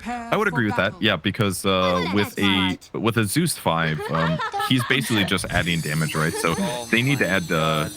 I would agree with that, yeah, because with a Zeus 5, he's basically just adding damage, right? So they need to add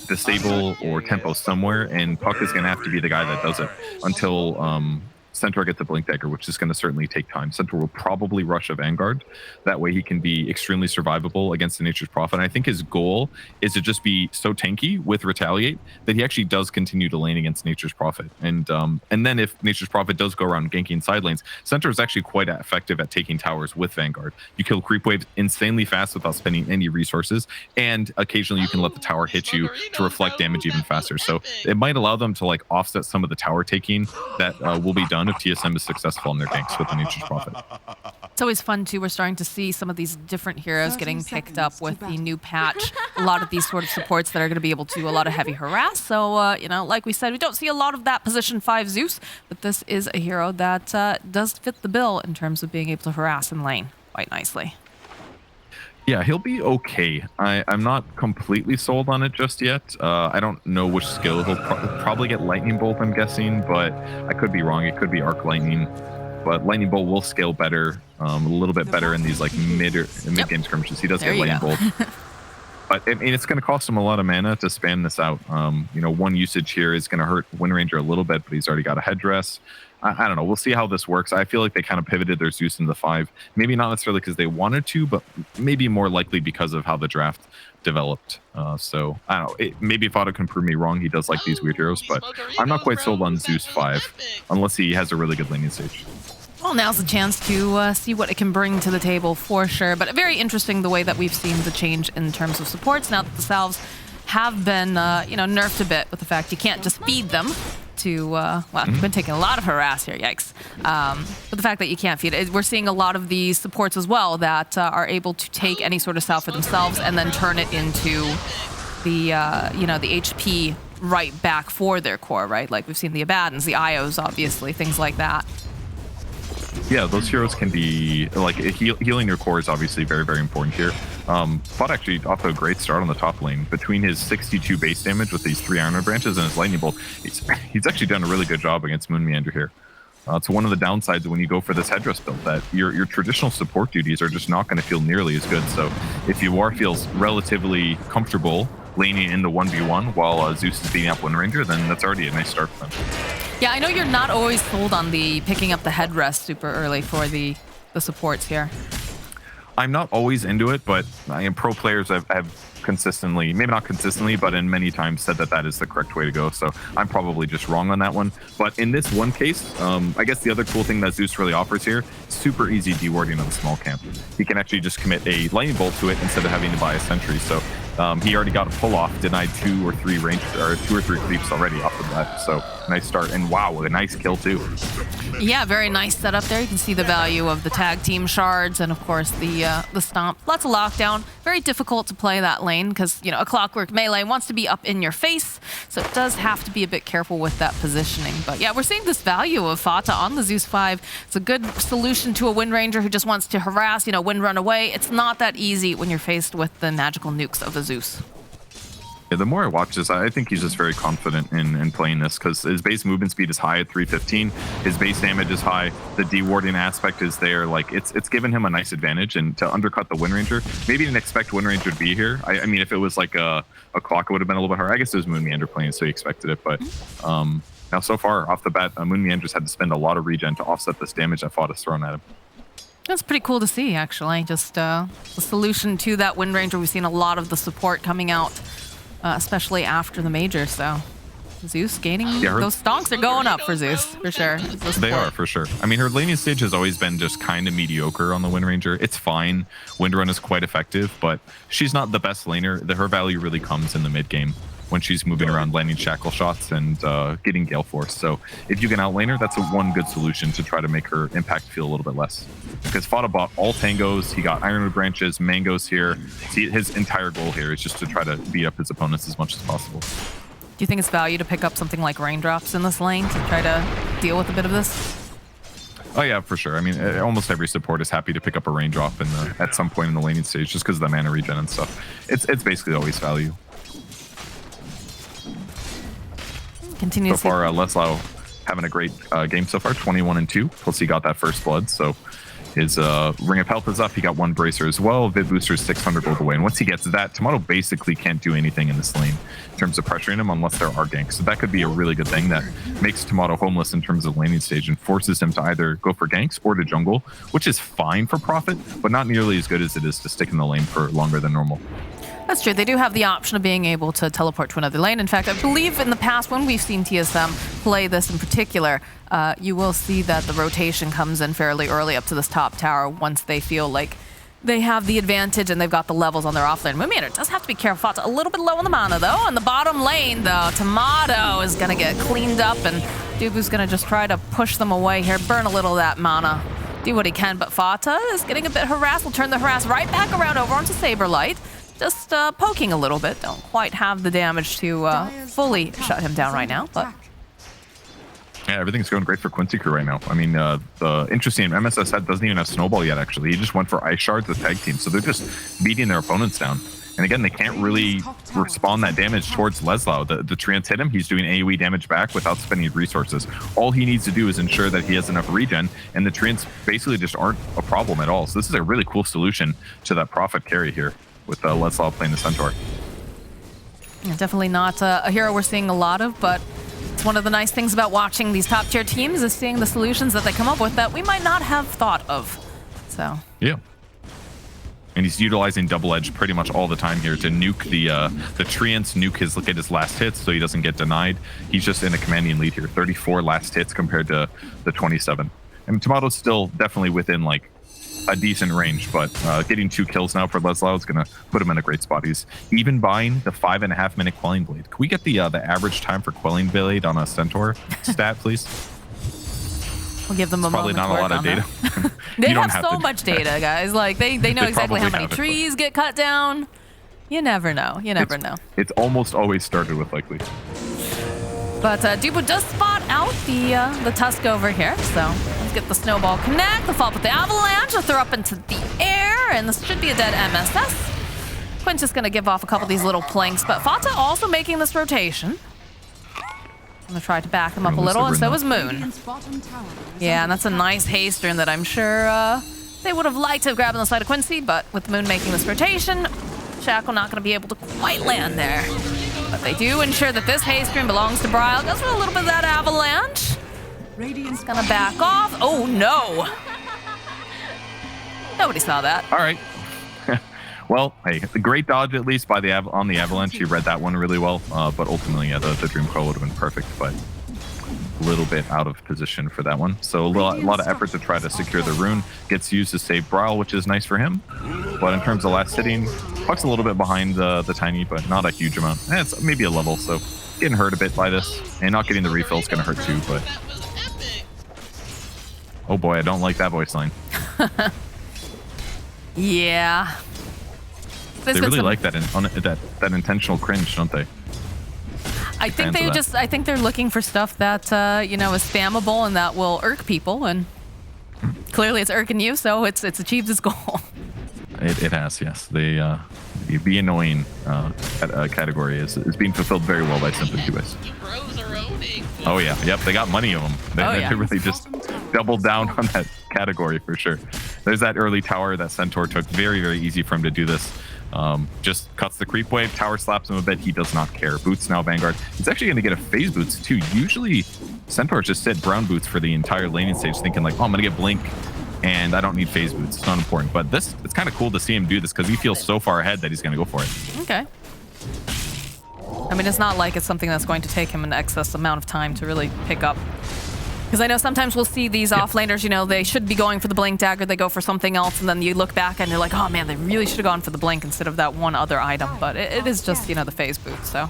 disable or tempo somewhere, and Puck is going to have to be the guy that does it until Centaur gets a Blink Dagger, which is going to certainly take time. Centaur will probably rush a Vanguard. That way he can be extremely survivable against the Nature's Prophet. And I think his goal is to just be so tanky with Retaliate that he actually does continue to lane against Nature's Prophet. And then if Nature's Prophet does go around ganking side lanes, Centaur is actually quite effective at taking towers with Vanguard. You kill creep waves insanely fast without spending any resources, and occasionally you can let the tower hit you to reflect damage even faster. So it might allow them to like offset some of the tower taking that will be done if TSM is successful in their ganks with the Nature's Prophet. It's always fun too. We're starting to see some of these different heroes getting picked up with the new patch. A lot of these sort of supports that are going to be able to do a lot of heavy harass. So, you know, like we said, we don't see a lot of that position 5 Zeus, but this is a hero that does fit the bill in terms of being able to harass in lane quite nicely. Yeah, he'll be okay. I'm not completely sold on it just yet. I don't know which skill. He'll probably get Lightning Bolt, I'm guessing, but I could be wrong. It could be Arc Lightning. But Lightning Bolt will scale better, a little bit better in these like mid-game skirmishes. He does get Lightning Bolt. But I mean, it's going to cost him a lot of mana to spam this out. You know, one usage here is going to hurt Wind Ranger a little bit, but he's already got a headdress. I don't know. We'll see how this works. I feel like they kind of pivoted their Zeus into the 5. Maybe not necessarily because they wanted to, but maybe more likely because of how the draft developed. So I don't know. Maybe Fata can prove me wrong. He does like these weird heroes, but I'm not quite sold on Zeus 5 unless he has a really good laning stage. Well, now's the chance to see what it can bring to the table for sure. But very interesting the way that we've seen the change in terms of supports now that the salves have been, you know, nerfed a bit with the fact you can't just feed them to, well, you've been taking a lot of harass here, yikes. But the fact that you can't feed it, we're seeing a lot of these supports as well that are able to take any sort of salve for themselves and then turn it into the, you know, the HP right back for their core, right? Like we've seen the Abaddons, the Ios, obviously, things like that. Yeah, those heroes can be, like, healing your core is obviously very, very important here. Fought actually off to a great start on the top lane. Between his 62 base damage with these 3 Iron Branches and his Lightning Bolt, he's actually done a really good job against Moon Meander here. So one of the downsides when you go for this headdress build, that your traditional support duties are just not going to feel nearly as good. So if you feels relatively comfortable laning in the 1v1 while Zeus is beating up Wind Ranger, then that's already a nice start for them. Yeah, I know you're not always sold on the picking up the headrest super early for the supports here. I'm not always into it, but pro players have consistently, maybe not consistently, but in many times said that that is the correct way to go. So I'm probably just wrong on that one. But in this one case, I guess the other cool thing that Zeus really offers here, super easy dewarding on the small camp. He can actually just commit a Lightning Bolt to it instead of having to buy a Sentry. So he already got a pull off, denied 2 or 3 creeps already off the bat. So nice start, and wow, a nice kill too. Yeah, very nice setup there. You can see the value of the tag team shards and of course the stomp. Lots of lockdown. Very difficult to play that lane because, you know, a Clockwork melee wants to be up in your face, so it does have to be a bit careful with that positioning. But yeah, we're seeing this value of Fata on the Zeus 5. It's a good solution to a Wind Ranger who just wants to harass, you know, win run away. It's not that easy when you're faced with the magical nukes of the Zeus. Yeah, the more I watch this, I think he's just very confident in playing this because his base movement speed is high at 315. His base damage is high. The dewarding aspect is there. Like it's given him a nice advantage, and to undercut the Wind Ranger, maybe didn't expect Wind Ranger to be here. I mean, if it was like a clock, it would have been a little bit harder. I guess it was Moon Meander playing, so he expected it. But now so far off the bat, Moon Meander's had to spend a lot of regen to offset this damage that Fought has thrown at him. That's pretty cool to see, actually. Just the solution to that Wind Ranger. We've seen a lot of the support coming out, especially after the major. So Zeus gaining, those stonks are going up for Zeus, for sure. They are, for sure. I mean, her laning stage has always been just kind of mediocre on the Wind Ranger. It's fine. Wind Run is quite effective, but she's not the best laner. Her value really comes in the mid game when she's moving around landing shackle shots and getting Gale Force. So if you can outlane her, that's one good solution to try to make her impact feel a little bit less. Because Fata bought all tangos, he got Ironwood branches, mangoes here. See, his entire goal here is just to try to beat up his opponents as much as possible. Do you think it's value to pick up something like raindrops in this lane to try to deal with a bit of this? Oh yeah, for sure. I mean, almost every support is happy to pick up a raindrop at some point in the laning stage just because of the mana regen and stuff. It's basically always value. Continue so far, Leslau having a great game so far, 21-2. Plus he got that first blood, so his Ring of Health is up. He got 1 bracer as well. Vid Booster is 600 gold away. And once he gets that, Tomato basically can't do anything in this lane in terms of pressuring him unless there are ganks. So that could be a really good thing that makes Tomato homeless in terms of laning stage and forces him to either go for ganks or to jungle, which is fine for Prophet, but not nearly as good as it is to stick in the lane for longer than normal. That's true. They do have the option of being able to teleport to another lane. In fact, I believe in the past when we've seen TSM play this in particular, you will see that the rotation comes in fairly early up to this top tower once they feel like they have the advantage and they've got the levels on their offlane. Moonmeter does have to be careful. Fata a little bit low on the mana though. On the bottom lane though, Tomato is going to get cleaned up and Dubu's going to just try to push them away here, burn a little of that mana. Do what he can, but Fata is getting a bit harassed. We'll turn the harass right back around over onto Saberlight. Just poking a little bit. Don't quite have the damage to fully shut him down right now, but... Yeah, everything's going great for Quincy crew right now. I mean, the interesting MSS set doesn't even have Snowball yet, actually. He just went for Ice Shards with Tag Team, so they're just beating their opponents down. And again, they can't really respawn that damage towards Leslau. The Treants hit him, he's doing AoE damage back without spending resources. All he needs to do is ensure that he has enough regen, and the Treants basically just aren't a problem at all. So this is a really cool solution to that Prophet carry here, with Leslau playing the Centaur. Yeah, definitely not a hero we're seeing a lot of, but it's one of the nice things about watching these top tier teams is seeing the solutions that they come up with that we might not have thought of. So yeah, and he's utilizing double edge pretty much all the time here to nuke the Treants, nuke his look at his last hits so he doesn't get denied. He's just in a commanding lead here, 34 last hits compared to the 27. And Tomato's still definitely within like a decent range, but getting 2 kills now for Leslau is going to put him in a great spot. He's even buying the 5.5 minute Quelling Blade. Can we get the average time for Quelling Blade on a Centaur stat, please? We'll give them a probably moment. Not a lot of data. They have so much data, guys. Like they know exactly how many trees get cut down. You never know. You never know. It's almost always started with likely. But Dubu does spot out the Tusk over here, so let's get the Snowball connect, the fall with the Avalanche, they'll throw up into the air, and this should be a dead MSS. Quincy's just going to give off a couple of these little planks, but Fata also making this rotation. I'm going to try to back him up a little, and so is Moon. Yeah, and that's a nice haste turn that I'm sure they would have liked to have grabbed on the side of Quincy, but with Moon making this rotation, Shackle not going to be able to quite land there. But they do ensure that this haste stream belongs to Bryle. Goes for a little bit of that avalanche. Radiant's gonna back off. Oh no! Nobody saw that. All right. Well, hey, a great dodge at least by on the avalanche. He read that one really well. But ultimately, yeah, the Dream Coil would have been perfect, but a little bit out of position for that one. So a lot of effort to try to secure the rune. Gets used to save Bryle, which is nice for him. But in terms of last hitting, Puck's a little bit behind the Tiny, but not a huge amount. It's maybe a level, so getting hurt a bit by this. And not getting the refill is going to hurt too, but... Oh boy, I don't like that voice line. Yeah. They really like that intentional cringe, don't they? I think they're looking for stuff that you know, is spammable and that will irk people, and clearly it's irking you, so it's achieved its goal. It has, yes. The annoying category is being fulfilled very well by Simply 2Ways. Oh yeah, yep. They got money of them. They really just doubled down on that category for sure. There's that early tower that Centaur took. Very, very easy for him to do this. Just cuts the creep wave, tower slaps him a bit, he does not care. Boots now Vanguard. He's actually going to get a phase boots too. Usually Centaurs just sit brown boots for the entire laning stage thinking like, oh, I'm going to get blink and I don't need phase boots. It's not important. But it's kind of cool to see him do this because he feels so far ahead that he's going to go for it. Okay. I mean, it's not like it's something that's going to take him an excess amount of time to really pick up. Because I know sometimes we'll see these offlaners, you know, they should be going for the blink dagger, they go for something else, and then you look back and you're like, oh man, they really should have gone for the blink instead of that one other item. But it is just, you know, the phase boot, so.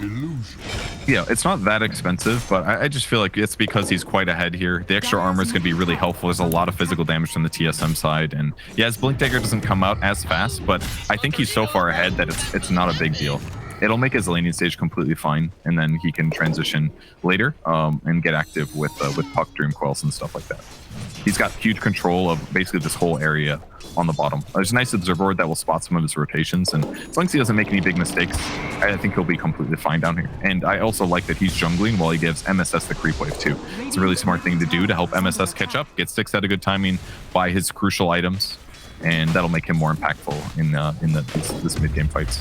Yeah, it's not that expensive, but I just feel like it's because he's quite ahead here. The extra armor is going to be really helpful. There's a lot of physical damage from the TSM side, and yeah, his blink dagger doesn't come out as fast, but I think he's so far ahead that it's not a big deal. It'll make his laning stage completely fine, and then he can transition later and get active with Puck, Dream Quells, and stuff like that. He's got huge control of basically this whole area on the bottom. There's a nice observer ward that will spot some of his rotations, and as long as he doesn't make any big mistakes, I think he'll be completely fine down here. And I also like that he's jungling while he gives MSS the creep wave too. It's a really smart thing to do to help MSS catch up, get sticks at a good timing, buy his crucial items, and that'll make him more impactful in this mid game fights.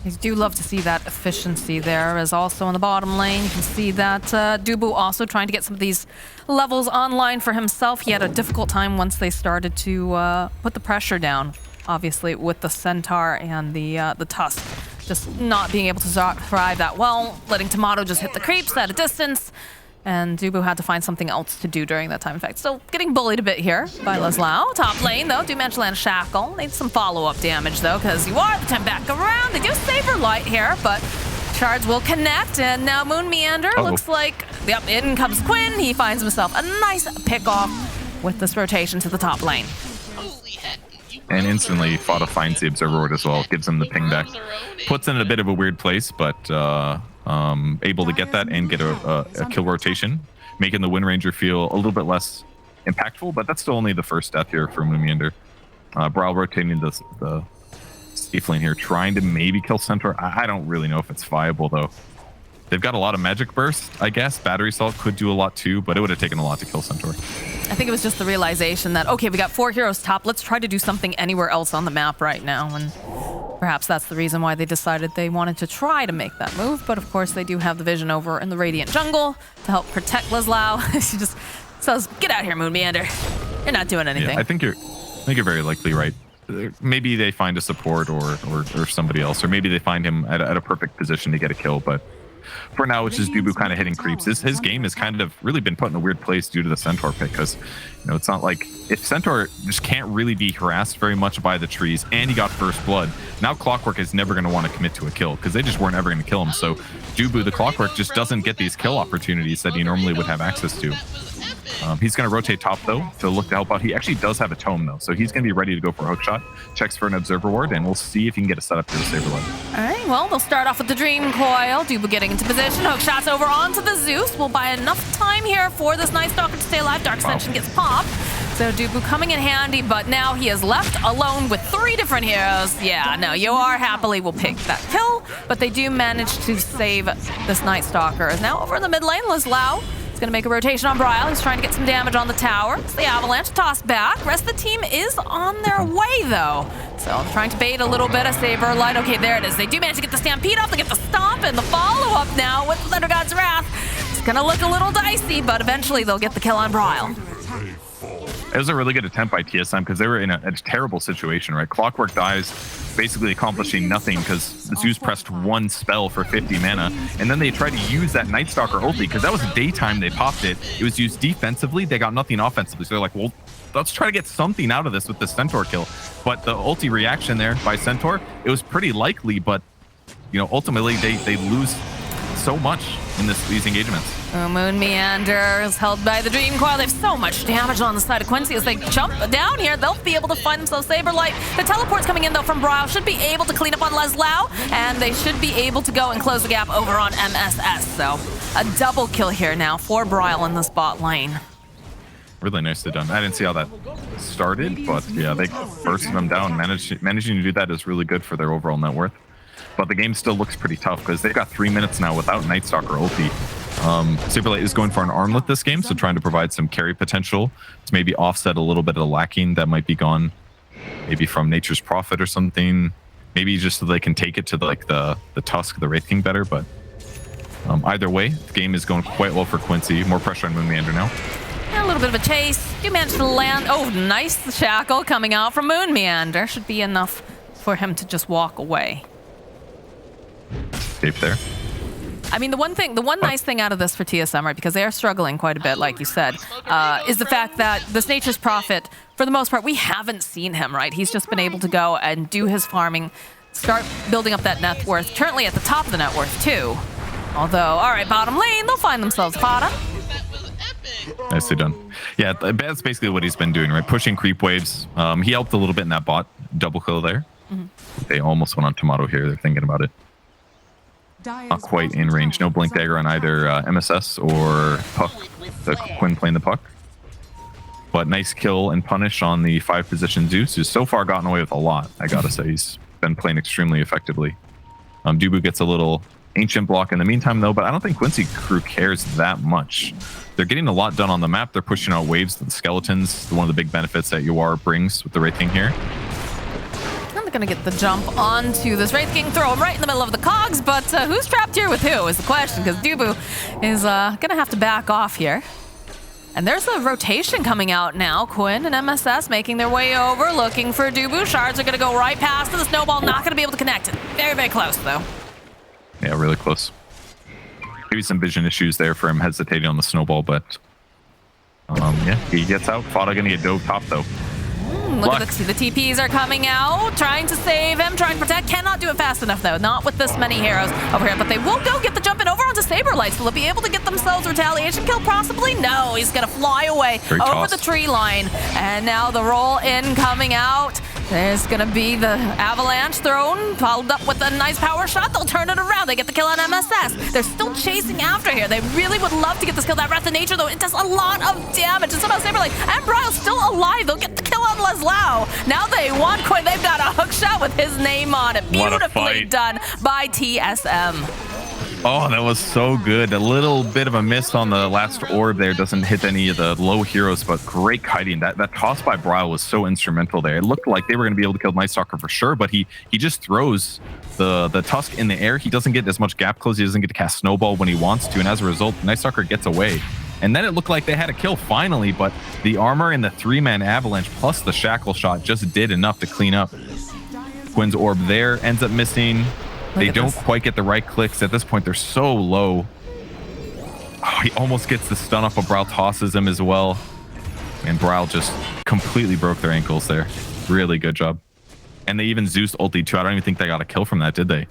I do love to see that efficiency there. As also in the bottom lane, you can see that Dubu also trying to get some of these levels online for himself. He had a difficult time once they started to put the pressure down, obviously, with the Centaur and the Tusk. Just not being able to thrive that well, letting Tomato just hit the creeps at a distance. And Dubu had to find something else to do during that time. In fact, still getting bullied a bit here by Laslau. Top lane, though, do manage to land a Shackle. Needs some follow-up damage, though, because you are the time back around. They do Saber Light here, but shards will connect. And now Moon Meander looks like, yep, in comes Quinn. He finds himself a nice pick-off with this rotation to the top lane. And instantly, Fada finds the Observer Ward as well. Gives him the ping back. Puts in a bit of a weird place, but able to get that and get a kill rotation, making the Wind Ranger feel a little bit less impactful, but that's still only the first death here for Moon Meander. Brawl rotating the safe lane here, trying to maybe kill Centaur. I don't really know if it's viable, though. They've got a lot of magic burst, I guess. Battery Salt could do a lot too, but it would have taken a lot to kill Centaur. I think it was just the realization that, okay, we got 4 heroes top. Let's try to do something anywhere else on the map right now. And perhaps that's the reason why they decided they wanted to try to make that move. But of course, they do have the vision over in the Radiant jungle to help protect Laslau. She just says, get out here, Moon Meander. You're not doing anything. Yeah, I think you're very likely right. Maybe they find a support or somebody else, or maybe they find him at a perfect position to get a kill, but for now, it's just Dubu kind of hitting creeps. His game has kind of really been put in a weird place due to the Centaur pick, because it's not like if Centaur just can't really be harassed very much by the trees, and he got first blood. Now Clockwork is never going to want to commit to a kill because they just weren't ever going to kill him. So Dubu, the Clockwork, just doesn't get these kill opportunities that he normally would have access to. He's going to rotate top, though, to look to help out. He actually does have a tome, though, so he's going to be ready to go for a hook shot. Checks for an Observer Ward, and we'll see if he can get a setup to the Saber Light. All right, well, they'll start off with the Dream Coil. Dubu getting into position. Hook shots over onto the Zeus. We'll buy enough time here for this Night Stalker to stay alive. Dark Ascension gets popped. So Dubu coming in handy, but now he is left alone with 3 different heroes. Yeah, no, Yoar happily will pick that kill, but they do manage to save this Night Stalker. Now over in the mid lane, Laslau is going to make a rotation on Bryle. He's trying to get some damage on the tower. It's the Avalanche toss back. Rest of the team is on their way, though. So I'm trying to bait a little bit of Saber Light. Okay, there it is. They do manage to get the Stampede off. They get the Stomp and the follow-up now with Thunder God's Wrath. It's going to look a little dicey, but eventually they'll get the kill on Bryle. It was a really good attempt by TSM because they were in a terrible situation, right? Clockwork dies, basically accomplishing nothing because the Zeus pressed 1 spell for 50 mana, and then they tried to use that Night Stalker ulti because that was daytime they popped it. It was used defensively, they got nothing offensively, so they're like, well, let's try to get something out of this with the Centaur kill. But the ulti reaction there by Centaur, it was pretty likely, but ultimately they lose so much in these engagements. Moon Meander is held by the Dream Coil. They have so much damage on the side of Quincy. As they jump down here, they'll be able to find themselves Saber Light. The teleport's coming in, though, from Bryle. Should be able to clean up on Laslau, and they should be able to go and close the gap over on MSS. So a double kill here now for Bryle in this bot lane. Really nicely done. I didn't see how that started, but yeah, they bursted them down. Managing to do that is really good for their overall net worth. But the game still looks pretty tough because they've got 3 minutes now without Night Stalker ulti. Saber Light is going for an armlet this game, so trying to provide some carry potential to maybe offset a little bit of the lacking that might be gone, maybe from Nature's Prophet or something. Maybe just so they can take it to the Tusk, the Wraith King better. But either way, the game is going quite well for Quincy. More pressure on Moon Meander now. And a little bit of a chase. You managed to land. Oh, nice shackle coming out from Moon Meander. Should be enough for him to just walk away. Escape there. I mean, the one nice thing out of this for TSM, right, because they are struggling quite a bit, like you said, is the fact that this Nature's Prophet, for the most part, we haven't seen him, right? He's just been able to go and do his farming, start building up that net worth, currently at the top of the net worth, too. Although, all right, bottom lane, they'll find themselves Fada. Nicely done. Yeah, that's basically what he's been doing, right? Pushing creep waves. He helped a little bit in that bot double kill there. They almost went on Tomato here. They're thinking about it. Not quite in range. No Blink Dagger on either MSS or Puck. The Quinn playing the Puck. But nice kill and punish on the 5-position Zeus, who's so far gotten away with a lot. I gotta say, he's been playing extremely effectively. Dubu gets a little ancient block in the meantime, though, but I don't think Quincy crew cares that much. They're getting a lot done on the map. They're pushing out waves to the skeletons. One of the big benefits that UR brings with the Wraith King here. I'm gonna get the jump onto this Wraith King, throw him right in the middle of the cogs, but who's trapped here with who is the question, because Dubu is gonna have to back off here. And there's a rotation coming out now. Quinn and MSS making their way over, looking for Dubu. Shards are gonna go right past the snowball, not gonna be able to connect it. Very, very close, though. Yeah, really close. Maybe some vision issues there for him hesitating on the snowball, but yeah, he gets out. Fada gonna get dove top, though. Look at the TPs are coming out, trying to save him, trying to protect. Cannot do it fast enough, though. Not with this many heroes over here, but they will go get the jump in over onto Saberlight. Will they be able to get themselves a retaliation kill? Possibly? No, he's going to fly away over the tree line. And now the roll in coming out. There's going to be the avalanche thrown, followed up with a nice power shot. They'll turn it around. They get the kill on MSS. They're still chasing after here. They really would love to get this kill. That Wrath of Nature, though, it does a lot of damage. And somehow Saberlight and Bryle's still alive. They'll get the kill on Leslau. Now they want Quinn. They've got a hook shot with his name on it. Beautifully done by TSM. Oh, that was so good. A little bit of a miss on the last orb there. Doesn't hit any of the low heroes, but great kiting. That toss by Bryle was so instrumental there. It looked like they were going to be able to kill Night Stalker for sure, but he just throws the Tusk in the air. He doesn't get as much gap close. He doesn't get to cast Snowball when he wants to, and as a result, Night Stalker gets away. And then it looked like they had a kill finally, but the armor and the 3-man avalanche plus the shackle shot just did enough to clean up. Quinn's orb there ends up missing. They don't quite get the right clicks. At this point, they're so low. Oh, he almost gets the stun off, but Bryle tosses him as well. And Bryle just completely broke their ankles there. Really good job. And they even Zeus ulti too. I don't even think they got a kill from that, did they?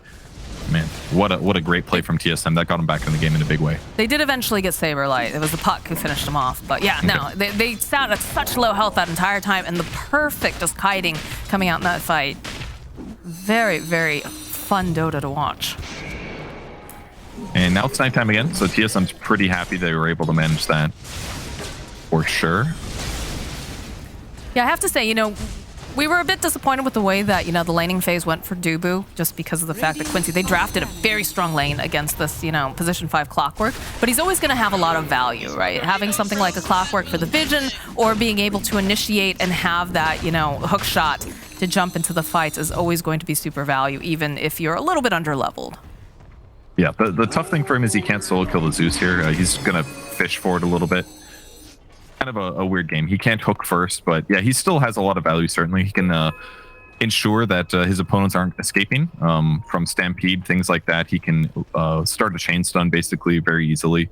Man, what a great play from TSM. That got him back in the game in a big way. They did eventually get Saberlight. It was the puck who finished him off. But yeah, no, they sat at such low health that entire time, and the perfect just kiting coming out in that fight. Very, very fun Dota to watch. And now it's nighttime again, so TSM's pretty happy they were able to manage that. For sure. Yeah, I have to say, we were a bit disappointed with the way that, the laning phase went for Dubu, just because of the fact that Quincy, they drafted a very strong lane against this, position 5 Clockwork, but he's always going to have a lot of value, right? Having something like a Clockwork for the vision, or being able to initiate and have that, hook shot to jump into the fights is always going to be super value, even if you're a little bit under-leveled. Yeah, the tough thing for him is he can't solo kill the Zeus here. He's going to fish for it a little bit. Kind of a weird game. He can't hook first, but yeah, he still has a lot of value. Certainly, he can ensure that his opponents aren't escaping from Stampede, things like that. He can start a chain stun basically very easily.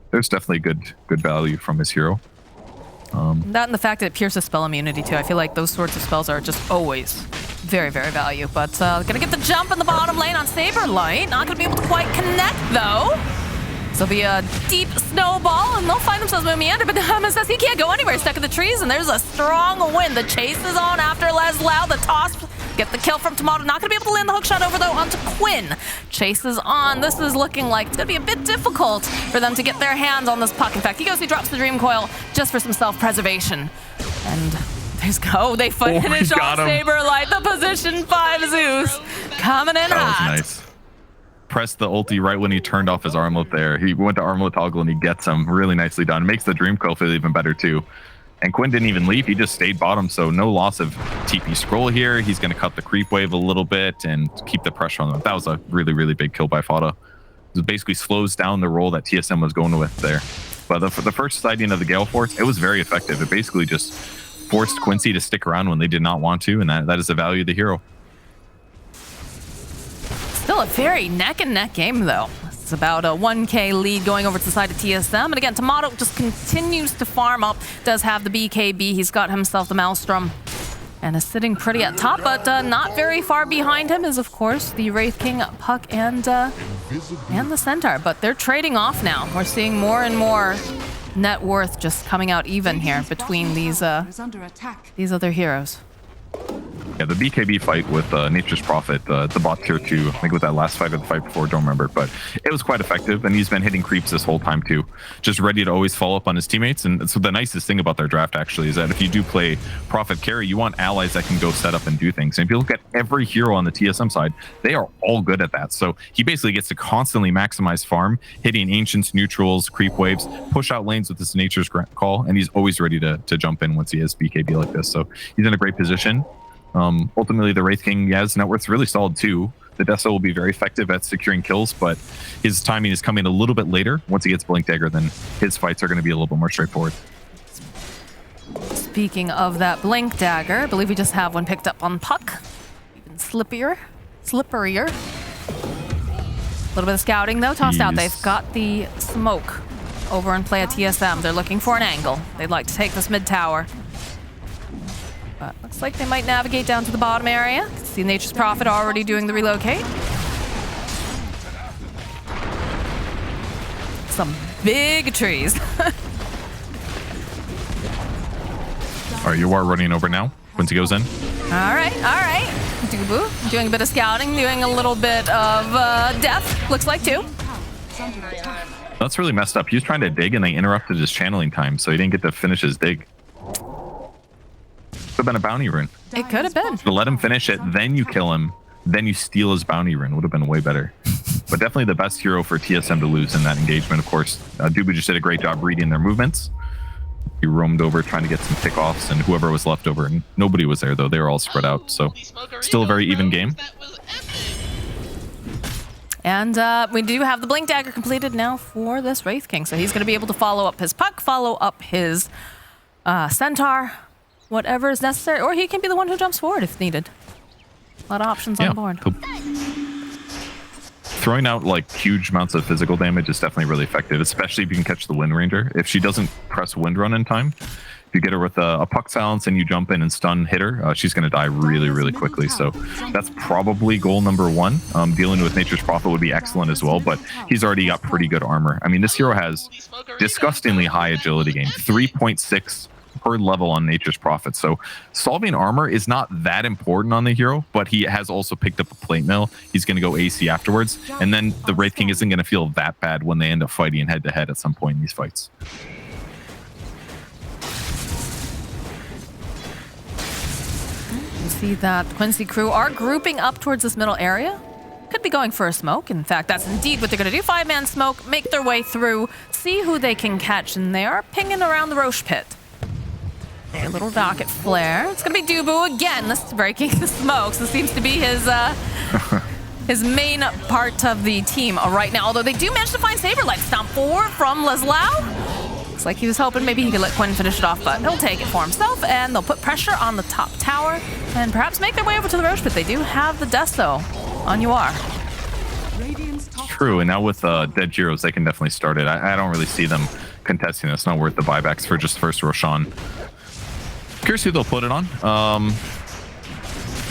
There's definitely good value from his hero. That and the fact that it pierces spell immunity too. I feel like those sorts of spells are just always very, very value. But gonna get the jump in the bottom lane on Saberlight. Not gonna be able to quite connect though. So it'll be a deep snowball, and they'll find themselves with Meander, but MSS, he can't go anywhere. He's stuck in the trees, and there's a strong wind. The chase is on after Leslau. The toss, get the kill from Tomato. Not going to be able to land the hookshot over, though, onto Quinn. Chase is on. This is looking like it's going to be a bit difficult for them to get their hands on this puck. In fact, he drops the Dream Coil just for some self-preservation. And they finish off Saberlight, the position 5 Zeus. Coming in hot. That was nice. Pressed the ulti right when he turned off his armlet there. He went to armlet toggle and he gets him. Really nicely done. Makes the Dream Coil feel even better too. And Quinn didn't even leave. He just stayed bottom, so no loss of TP scroll here. He's going to cut the creep wave a little bit and keep the pressure on them. That was a really, really big kill by Fada. It basically slows down the roll that TSM was going with there. But for the first sighting of the Gale Force, it was very effective. It basically just forced Quincy to stick around when they did not want to, and that is the value of the hero. Still a very neck-and-neck game, though. It's about a 1K lead going over to the side of TSM. And again, Tomato just continues to farm up. Does have the BKB. He's got himself the Maelstrom. And is sitting pretty at top, but not very far behind him is, of course, the Wraith King, Puck, and the Centaur. But they're trading off now. We're seeing more and more net worth just coming out even here between these other heroes. Yeah, the BKB fight with Nature's Prophet, the bot tier 2, I think with that last fight or the fight before, don't remember, but it was quite effective, and he's been hitting creeps this whole time too, just ready to always follow up on his teammates. And so the nicest thing about their draft actually is that if you do play Prophet carry, you want allies that can go set up and do things. And if you look at every hero on the TSM side, they are all good at that. So he basically gets to constantly maximize farm, hitting ancients, neutrals, creep waves, push out lanes with this Nature's Call, and he's always ready to jump in once he has BKB like this. So he's in a great position. Ultimately, the Wraith King, yeah, his net worth's really solid too. The Deso will be very effective at securing kills, but his timing is coming a little bit later. Once he gets Blink Dagger, then his fights are going to be a little bit more straightforward. Speaking of that Blink Dagger, I believe we just have one picked up on Puck. Even slipperier. A little bit of scouting though, tossed out. They've got the smoke over in play at TSM. They're looking for an angle. They'd like to take this mid tower. But looks like they might navigate down to the bottom area. See Nature's Prophet already doing the relocate. Some big trees. All right, you are running over now. Quincy goes in. All right. Dubu doing a bit of scouting, doing a little bit of death, looks like too. That's really messed up. He was trying to dig and they interrupted his channeling time, so he didn't get to finish his dig. Could have been a bounty rune. It could have been. So let him finish it, then you kill him, then you steal his bounty rune. Would have been way better. But definitely the best hero for TSM to lose in that engagement, of course. Dubu just did a great job reading their movements. He roamed over trying to get some pickoffs, and whoever was left over, and nobody was there though. They were all spread out, so still a very even game. And we do have the Blink Dagger completed now for this Wraith King, so he's going to be able to follow up his Puck, follow up his Centaur, whatever is necessary, or he can be the one who jumps forward if needed. A lot of options on board. Throwing out like huge amounts of physical damage is definitely really effective, especially if you can catch the Wind Ranger. If she doesn't press Wind Run in time, if you get her with a Puck Silence and you jump in and stun hit her, she's going to die really, really quickly. So that's probably goal number one. Dealing with Nature's Prophet would be excellent as well, but he's already got pretty good armor. I mean, this hero has disgustingly high agility gain, 3.6 per level on Nature's Prophet. So solving armor is not that important on the hero, but he has also picked up a plate mill. He's going to go AC afterwards, and then the Wraith King isn't going to feel that bad when they end up fighting head to head at some point in these fights. You see that Quincy crew are grouping up towards this middle area. Could be going for a smoke. In fact, that's indeed what they're going to do. 5-man smoke, make their way through, see who they can catch, and they are pinging around the Roche pit. A little rocket flare. It's gonna be Dubu again. This is breaking the smokes. This seems to be his main part of the team right now. Although they do manage to find Saberlight. Stomp forward from Leslau. Looks like he was hoping maybe he could let Quinn finish it off, but he'll take it for himself, and they'll put pressure on the top tower and perhaps make their way over to the Roche pit. They do have the Deso on UR. True, and now with dead heroes, they can definitely start it. I don't really see them contesting. It's not worth the buybacks for just first Roshan. Curious who they'll put it on.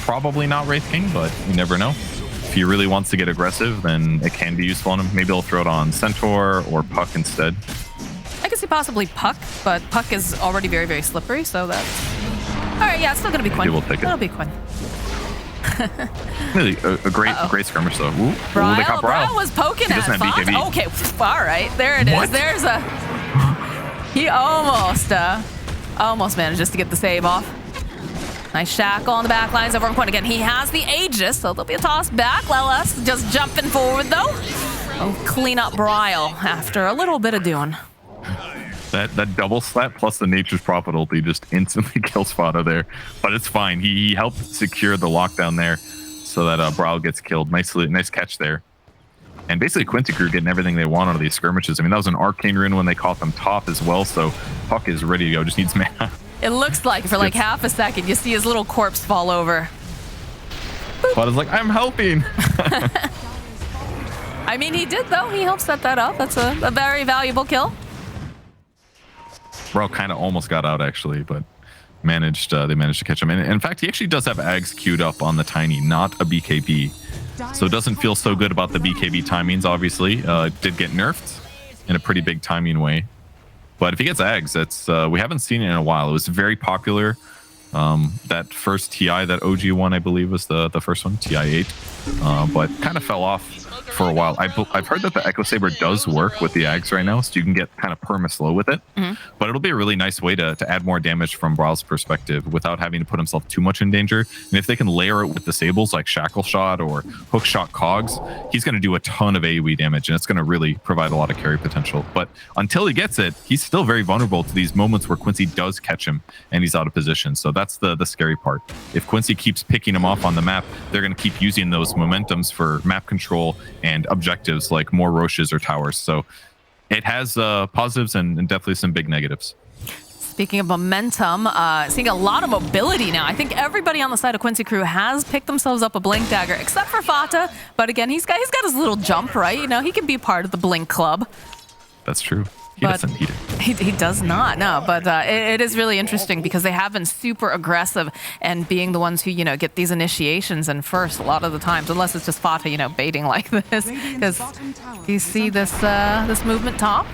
Probably not Wraith King, but you never know. If he really wants to get aggressive, then it can be useful on him. Maybe they'll throw it on Centaur or Puck instead. I could see possibly Puck, but Puck is already very, very slippery, so that's... Alright, yeah, it's still gonna be Quinn. We'll take it. It'll be Quinn. Really, a great skirmish though. Ooh, they caught Bryle was poking at Fox. Okay, alright, there it is. What? There's a... He almost manages to get the save off. Nice shackle on the back lines over on Quinn. Again, he has the Aegis, so there'll be a toss back. Lelis just jumping forward, though. Oh, clean up Bryle after a little bit of doing. That double slap plus the Nature's Prophet ulti just instantly kills Fada there. But it's fine. He helped secure the lockdown there so that Bryle gets killed. Nice catch there. And basically, Quincy crew getting everything they want out of these skirmishes. I mean, that was an Arcane Rune when they caught them top as well, so Puck is ready to go. Just needs mana. It looks like for like half a second, you see his little corpse fall over. But it's like, I'm helping. I mean, he did, though. He helped set that up. That's a very valuable kill. Bro kind of almost got out, actually, but they managed to catch him. And in fact, he actually does have Ags queued up on the Tiny, not a BKB. So it doesn't feel so good about the BKB timings, obviously. It did get nerfed in a pretty big timing way. But if he gets Ags, that's we haven't seen it in a while. It was very popular That first TI that OG won, I believe, was the first one, TI 8, but kind of fell off for a while. I've heard that the Echo Saber does work with the Ags right now, so you can get kind of perma-slow with it. But it'll be a really nice way to add more damage from Brow's perspective without having to put himself too much in danger. And if they can layer it with disables like Shackle Shot or Hook Shot Cogs, he's going to do a ton of AoE damage, and it's going to really provide a lot of carry potential. But until he gets it, he's still very vulnerable to these moments where Quincy does catch him and he's out of position. So that's the scary part. If Quincy keeps picking him off on the map, they're going to keep using those momentums for map control and objectives like more Roches or towers. So it has positives and definitely some big negatives. Speaking of momentum, seeing a lot of mobility now. I think everybody on the side of Quincy Crew has picked themselves up a Blink Dagger, except for Fata. But again, he's got his little jump, right? You know, he can be part of the Blink Club. That's true. He doesn't need it. He does not, no. But it is really interesting because they have been super aggressive and being the ones who, you know, get these initiations in first a lot of the times, unless it's just Fata, you know, baiting like this. Because you see this this movement top.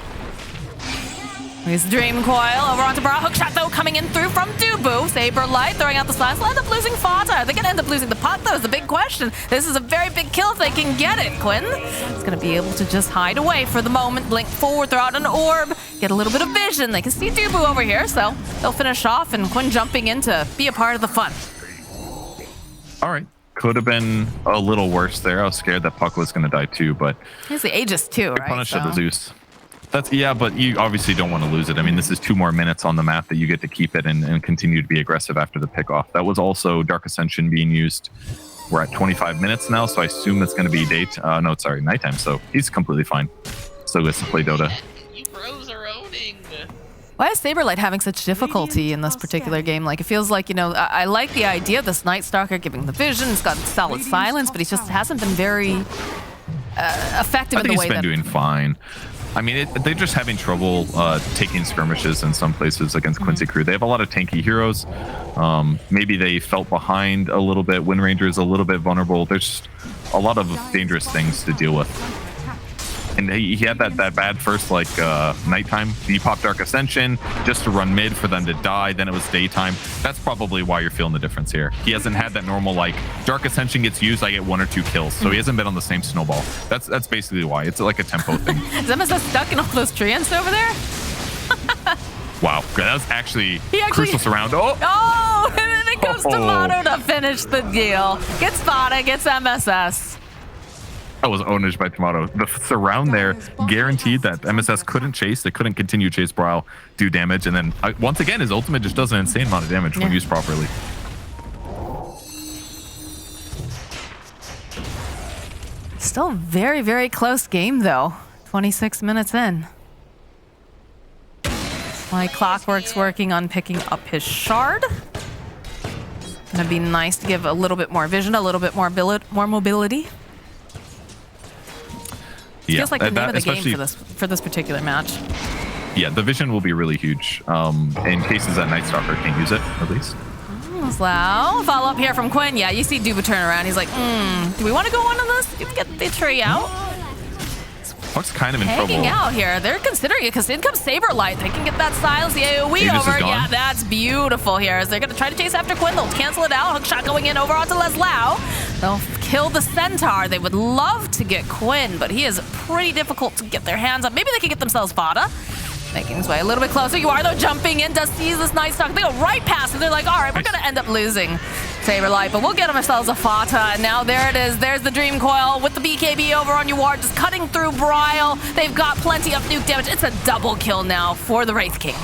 Here's Dream Coil over onto Bra. Hookshot, though, coming in through from Dubu. Saber Light throwing out the slash. They'll end up losing Fata. Are they going to end up losing the pot, though, is the big question. This is a very big kill if they can get it. Quinn is going to be able to just hide away for the moment. Blink forward, throw out an orb, get a little bit of vision. They can see Dubu over here, so they'll finish off, and Quinn jumping in to be a part of the fun. All right. Could have been a little worse there. I was scared that Puck was going to die, too, but... He's the Aegis, too, right? Punish the Zeus. Yeah, but you obviously don't want to lose it. I mean, this is 2 more minutes on the map that you get to keep it and continue to be aggressive after the pickoff. That was also Dark Ascension being used. We're at 25 minutes now, so I assume it's going to be nighttime, so he's completely fine. Still gets to play Dota. You bros are owning. Why is Saberlight having such difficulty in this particular game? Like, it feels like, you know, I like the idea of this Night Stalker giving the vision. It's got solid silence, but he just hasn't been very effective in the way that... I think he's been doing fine. I mean, they're just having trouble taking skirmishes in some places against Quincy Crew. They have a lot of tanky heroes. Maybe they felt behind a little bit. Wind Ranger is a little bit vulnerable. There's a lot of dangerous things to deal with. And he had that bad first, like, nighttime. He popped Dark Ascension just to run mid for them to die. Then it was daytime. That's probably why you're feeling the difference here. He hasn't had that normal, like, Dark Ascension gets used, I get 1 or 2 kills. So he hasn't been on the same snowball. That's basically why. It's like a tempo thing. Is MSS stuck in all those treants over there? Wow. That was actually crucial surround. Oh, and then it goes Tomato to finish the deal. Gets Fata, gets MSS. That was ownage by Tomato. The surround there guaranteed that MSS couldn't chase. They couldn't continue chase Brawl, do damage, and then once again his ultimate just does an insane amount of damage when used properly. Still very, very close game though. 26 minutes in. My Clockwork's working on picking up his shard. Gonna be nice to give a little bit more vision, a little bit more mobility. Yeah, feels like the name of the game for this particular match. Yeah, the vision will be really huge in cases that Night Stalker can't use it, at least. Slow. Follow up here from Quinn. Yeah, you see Duba turn around. He's like, do we want to go on to this? Do we get the tree out? Puck's kind of in trouble. Hanging out here. They're considering it because in comes Saberlight. They can get that silence, the AoE over. Yeah, that's beautiful here. As they're going to try to chase after Quinn. They'll cancel it out. Hookshot going in over onto Leslau. They'll kill the Centaur. They would love to get Quinn, but he is pretty difficult to get their hands on. Maybe they can get themselves Fata. Making his way a little bit closer. You are, though, jumping in. Does seize this Night Stalker. They go right past it. They're like, all right, we're going to end up losing Saberlight, but we'll get ourselves a Fata. And now there it is. There's the Dream Coil with the BKB over on Uward, just cutting through Bryle. They've got plenty of nuke damage. It's a double kill now for the Wraith King.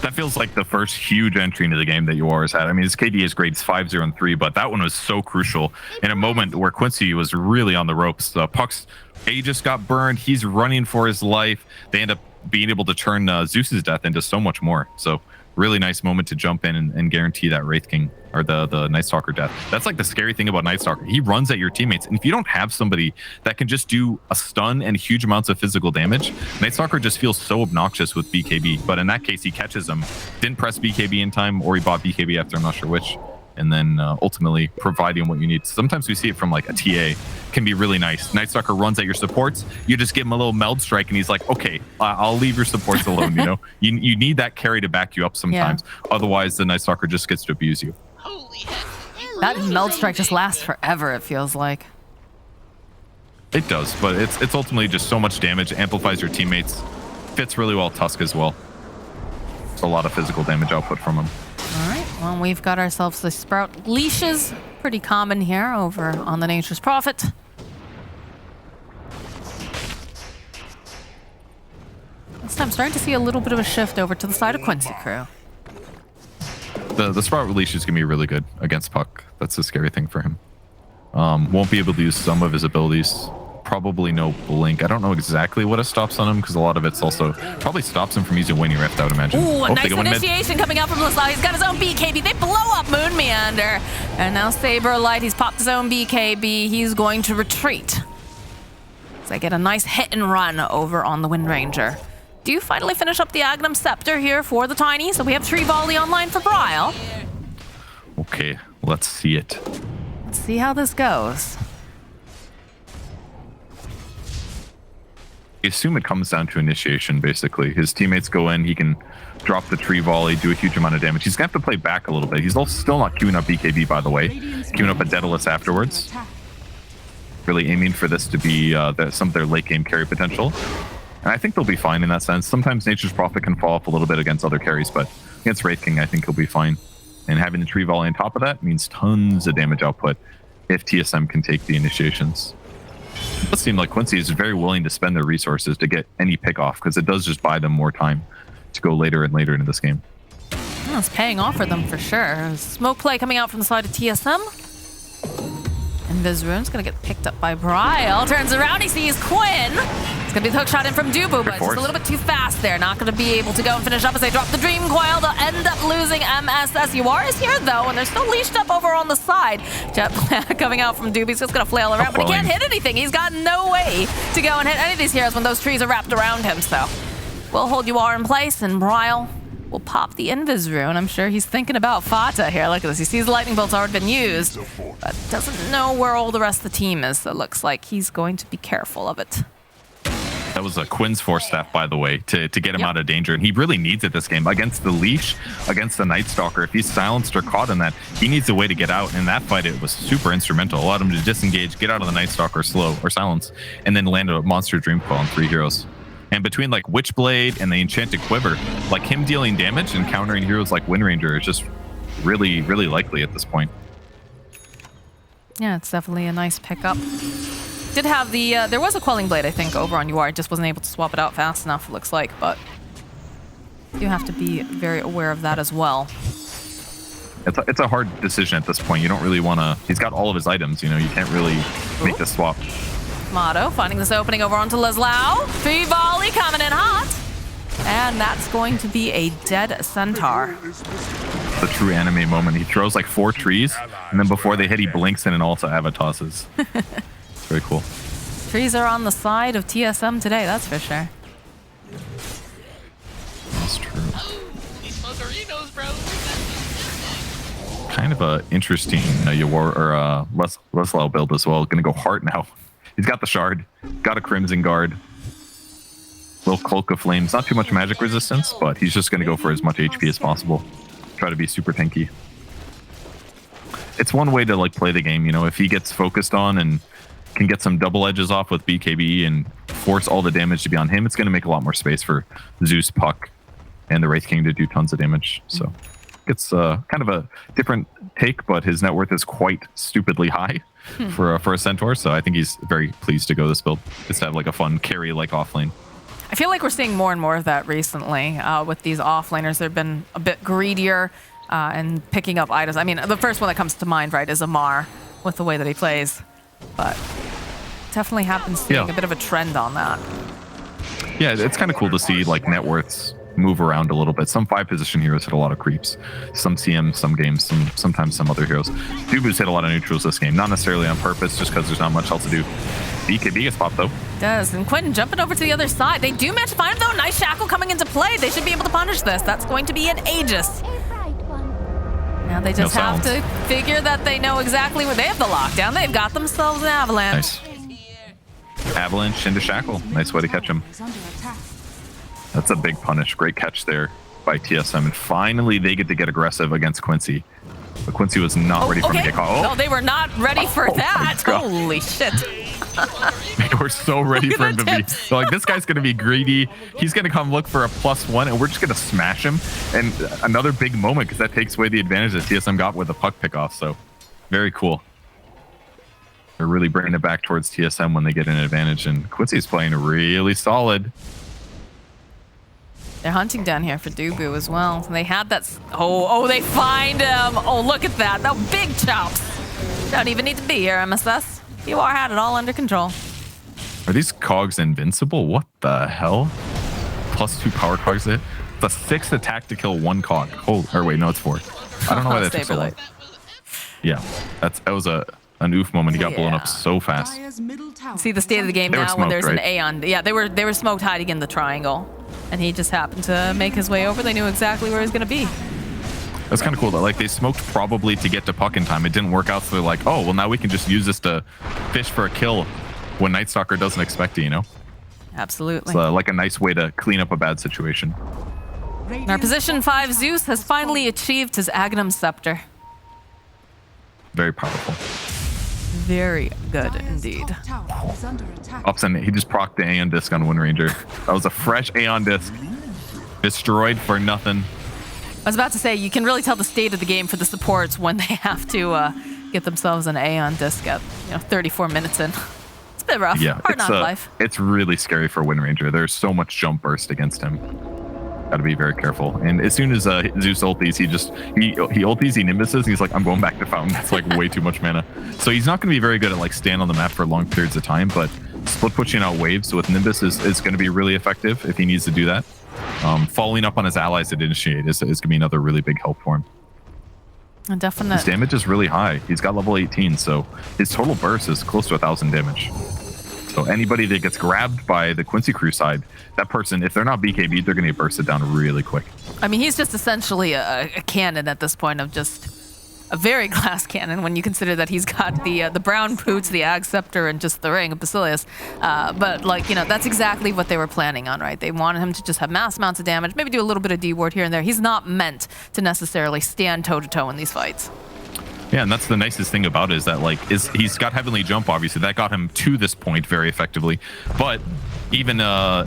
That feels like the first huge entry into the game that Uwar has had. I mean, his KD is great. It's 5-0-3, but that one was so crucial in a moment where Quincy was really on the ropes. Puck's Aegis got burned. He's running for his life. They end up being able to turn Zeus's death into so much more. So really nice moment to jump in and guarantee that Wraith King or the Night Stalker death. That's like the scary thing about Night Stalker. He runs at your teammates, and if you don't have somebody that can just do a stun and huge amounts of physical damage, Night Stalker just feels so obnoxious with BKB. But in that case, he catches him. Didn't press BKB in time, or he bought BKB after, I'm not sure which. and then ultimately providing what you need. Sometimes we see it from like a TA, can be really nice. Night Stalker runs at your supports, you just give him a little meld strike and he's like, okay, I'll leave your supports alone. You know, you need that carry to back you up sometimes. Otherwise the Night Stalker just gets to abuse you. Holy heck. That meld strike just lasts forever, it feels like. It does, but it's ultimately just so much damage, amplifies your teammates, fits really well Tusk as well. It's a lot of physical damage output from him. All right, well, we've got ourselves the Sprout leashes. Pretty common here over on the Nature's Prophet. This time, starting to see a little bit of a shift over to the side of Quincy crew. The Sprout leash is going to be really good against Puck. That's the scary thing for him. Won't be able to use some of his abilities. Probably no blink. I don't know exactly what it stops on him because a lot of it's also probably stops him from using Winnie Rift, I would imagine. Ooh, a nice initiation coming out from Laslau. He's got his own BKB. They blow up Moon Meander. And now Saberlight, he's popped his own BKB. He's going to retreat. So I get a nice hit and run over on the Wind Ranger. Do you finally finish up the Agnum Scepter here for the Tiny? So we have 3 volley online for Bryle. Okay, let's see it. Let's see how this goes. I assume it comes down to initiation, basically. His teammates go in, he can drop the tree volley, do a huge amount of damage. He's going to have to play back a little bit. He's still not queuing up BKB, by the way. Queuing up a Daedalus afterwards. Really aiming for this to be some of their late game carry potential. And I think they'll be fine in that sense. Sometimes Nature's Prophet can fall off a little bit against other carries, but against Wraith King, I think he'll be fine. And having the tree volley on top of that means tons of damage output if TSM can take the initiations. It does seem like Quincy is very willing to spend their resources to get any pick off because it does just buy them more time to go later and later into this game. Well, it's paying off for them for sure. Smoke play coming out from the side of TSM. And Vizrune's gonna get picked up by Bryle. Turns around, he sees Quinn. It's gonna be the hook shot in from Dubu, but just a little bit too fast there. Not gonna be able to go and finish up as they drop the Dream Coil. They'll end up losing MSS. UR is here though, and they're still leashed up over on the side. Jet coming out from Dubu. He's just gonna flail around, but he can't hit anything. He's got no way to go and hit any of these heroes when those trees are wrapped around him. So we'll hold UR in place, and Bryle will pop the Invis rune. I'm sure he's thinking about Fata here. Look at this. He sees the lightning bolt's already been used, but doesn't know where all the rest of the team is. So it looks like he's going to be careful of it. That was a Quinn's Force Staff, by the way, to get him out of danger. And he really needs it this game. Against the leash, against the Night Stalker, if he's silenced or caught in that, he needs a way to get out. In that fight, it was super instrumental. Allowed him to disengage, get out of the Night Stalker slow or silence, and then land a monster Dream Coil on 3 heroes. And between like Witchblade and the Enchanted Quiver, like him dealing damage and countering heroes like Wind Ranger is just really, really likely at this point. Yeah, it's definitely a nice pickup. Did have the, there was a Quelling Blade, I think, over on UR. Just wasn't able to swap it out fast enough, it looks like, but you have to be very aware of that as well. It's a hard decision at this point. You don't really want to, he's got all of his items, you know, you can't really make the swap. Motto finding this opening over onto Laslau. 3 volley coming in hot. And that's going to be a dead Centaur. The true anime moment. He throws like 4 trees, and then before they hit, he blinks in and also avatosses. Very cool. Trees are on the side of TSM today, that's for sure. That's true. These Mozarinos, bro. Kind of a interesting Laslau build as well. Gonna go Heart now. He's got the Shard, got a Crimson Guard, little Cloak of Flames. Not too much magic resistance, but he's just going to go for as much HP as possible. Try to be super tanky. It's one way to like play the game, you know, if he gets focused on and can get some double edges off with BKB and force all the damage to be on him, it's going to make a lot more space for Zeus, Puck, and the Wraith King to do tons of damage. So it's kind of a different take, but his net worth is quite stupidly high for a Centaur, so I think he's very pleased to go this build. Just to have like a fun carry like offlane. I feel like we're seeing more and more of that recently with these offlaners. They've been a bit greedier and picking up items. I mean, the first one that comes to mind, right, is Amar with the way that he plays, but definitely happens seeing a bit of a trend on that. Yeah, it's kind of cool to see like net worths move around a little bit. Some 5-position heroes hit a lot of creeps. Some CM, some games, sometimes some other heroes. Dubu's hit a lot of neutrals this game, not necessarily on purpose, just because there's not much else to do. BKB gets popped though. Does, and Quentin jumping over to the other side. They do manage to find him though. Nice Shackle coming into play. They should be able to punish this. That's going to be an Aegis. Now Now they just No have sounds. to figure that they know exactly where they have the lockdown. They've got themselves an avalanche. Nice. Avalanche into Shackle. Nice way to catch him. That's a big punish. Great catch there by TSM. And finally, they get aggressive against Quincy. But Quincy was not ready for him to get caught. No, they were not ready for that. Holy shit. They were so ready for him to be. So like, this guy's going to be greedy. He's going to come look for a +1, and we're just going to smash him. And another big moment, because that takes away the advantage that TSM got with the puck pickoff. So very cool. They're really bringing it back towards TSM when they get an advantage. And Quincy's playing really solid. They're hunting down here for Dubu as well. They had that. Oh, they find him. Oh, look at that. That big chops. Don't even need to be here, MSS. You are had it all under control. Are these cogs invincible? What the hell? +2 power cogs it. It's a 6 attack to kill 1 cog. Oh, or wait, no, it's 4. I don't know why that took so long. Yeah, that was an oof moment. He got blown up so fast. See the state of the game They were now when smoked, there's an right? Aeon. Yeah, they were smoked hiding in the triangle. And he just happened to make his way over. They knew exactly where he was going to be. That's kind of cool. That like they smoked probably to get to puck in time. It didn't work out, so they're like, oh, well now we can just use this to fish for a kill when Night Stalker doesn't expect it, you know? Absolutely. It's like a nice way to clean up a bad situation. And our position 5 Zeus has finally achieved his Agnum Scepter. Very powerful. Very good indeed. Ups and he just procced the Aeon disc on Wind Ranger. That was a fresh Aeon disc. Destroyed for nothing. I was about to say, you can really tell the state of the game for the supports when they have to get themselves an Aeon disc at 34 minutes in. It's a bit rough. Yeah, Hard knock life. It's really scary for Wind Ranger. There's so much jump burst against him. Got to be very careful. And as soon as Zeus ulties, he ulties, he nimbuses, and he's like, I'm going back to Fountain. That's like way too much mana. So he's not going to be very good at like staying on the map for long periods of time, but split pushing out waves with Nimbus is going to be really effective if he needs to do that. Following up on his allies at initiate is going to be another really big help for him. And definitely. His damage is really high. He's got level 18, so his total burst is close to 1,000 damage. So anybody that gets grabbed by the Quincy crew side, that person, if they're not BKB'd, they're going to get bursted down really quick. I mean, he's just essentially a cannon at this point, of just a very glass cannon when you consider that he's got the brown boots, the Ag Scepter, and just the ring of Basilius. But like, that's exactly what they were planning on, right? They wanted him to just have mass amounts of damage, maybe do a little bit of D-ward here and there. He's not meant to necessarily stand toe-to-toe in these fights. Yeah, and that's the nicest thing about it is that he's got Heavenly Jump, obviously. That got him to this point very effectively. But even